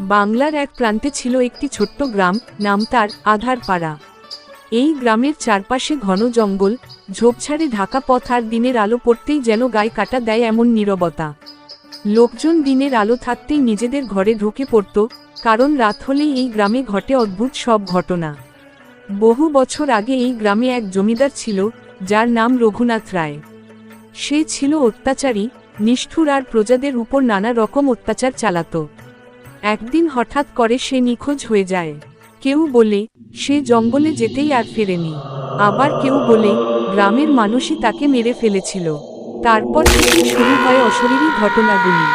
বাংলার এক প্রান্তে ছিল একটি ছোট্ট গ্রাম, নাম তার আধারপাড়া। এই গ্রামের চারপাশে ঘন জঙ্গল, ঝোপঝাড়ে ঢাকা পথ, আর দিনের আলো পড়তেই যেন গায়ে কাটা দেয় এমন নীরবতা। লোকজন দিনের আলো থাকতেই নিজেদের ঘরে ঢুকে পড়ত, কারণ রাত হলেই এই গ্রামে ঘটে অদ্ভুত সব ঘটনা। বহু বছর আগে এই গ্রামে এক জমিদার ছিল, যার নাম রঘুনাথ রায়। সে ছিল অত্যাচারী, নিষ্ঠুর, আর প্রজাদের উপর নানা রকম অত্যাচার চালাত। একদিন হঠাৎ করে সে নিখোঁজ হয়ে যায়। কেউ বলে সে জঙ্গলে যেতেই আর ফেরেনি, আবার কেউ বলে গ্রামের মানুষই তাকে মেরে ফেলেছিল। তারপর থেকে শুরু হয় অশরীরী ঘটনাগুলি।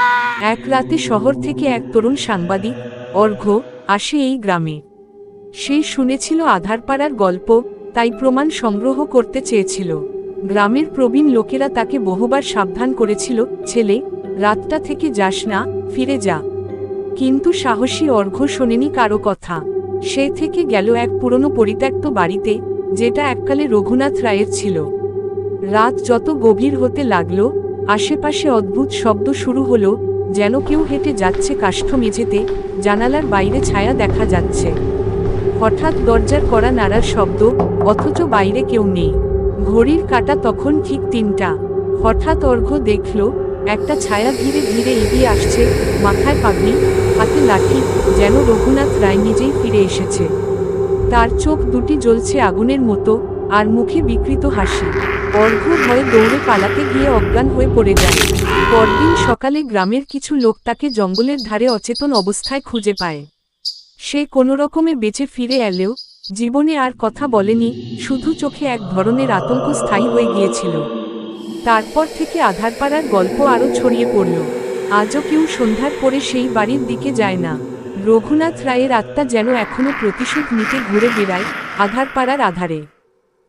এক রাতে শহর থেকে এক তরুণ সাংবাদিক অর্ঘ্য আসে এই গ্রামে। সে শুনেছিল আধারপাড়ার গল্প, তাই প্রমাণ সংগ্রহ করতে চেয়েছিল। গ্রামের প্রবীণ লোকেরা তাকে বহুবার সাবধান করেছিল, ছেলে, রাতটা থেকে যাস না, ফিরে যা। কিন্তু সাহসী অর্ঘ্য শোনেনি কারো কথা। সে থেকে গেল এক পুরনো পরিত্যক্ত বাড়িতে, যেটা এককালে রঘুনাথ রায়ের ছিল। রাত যত গভীর হতে লাগল, আশেপাশে অদ্ভুত শব্দ শুরু হলো, যেন কেউ হেঁটে যাচ্ছে কাষ্ঠ মেঝেতে, জানালার বাইরে ছায়া দেখা যাচ্ছে। হঠাৎ দরজার কড়া নাড়ার শব্দ, অথচ বাইরে কেউ নেই। ঘড়ির কাঁটা তখন ঠিক ৩টা। হঠাৎ অর্ঘ্য দেখল একটা ছায়া ধীরে ধীরে এগিয়ে আসছে, মাথায় পাগড়ি, হাতে লাঠি, যেন রঘুনাথ রায় নিজেই ফিরে এসেছে। তার চোখ দুটি জ্বলছে আগুনের মতো, আর মুখে বিকৃত হাসি। অর্ঘ্য ভয়ে দৌড়ে পালাতে গিয়ে অজ্ঞান হয়ে পড়ে যায়। পরদিন সকালে গ্রামের কিছু লোক তাকে জঙ্গলের ধারে অচেতন অবস্থায় খুঁজে পায়। সে কোনোরকমে বেঁচে ফিরে এলেও জীবনে আর কথা বলেনি, শুধু চোখে এক ধরনের আতঙ্ক স্থায়ী হয়ে গিয়েছিল। তারপর থেকে আধারপাড়ার গল্প আরও ছড়িয়ে পড়ল। আজও কেউ সন্ধ্যার পরে সেই বাড়ির দিকে যায় না। রঘুনাথ রায়ের আত্মা যেন এখনো প্রতিশোধ নিতে ঘুরে বেড়ায় আধারপাড়ার আধারে।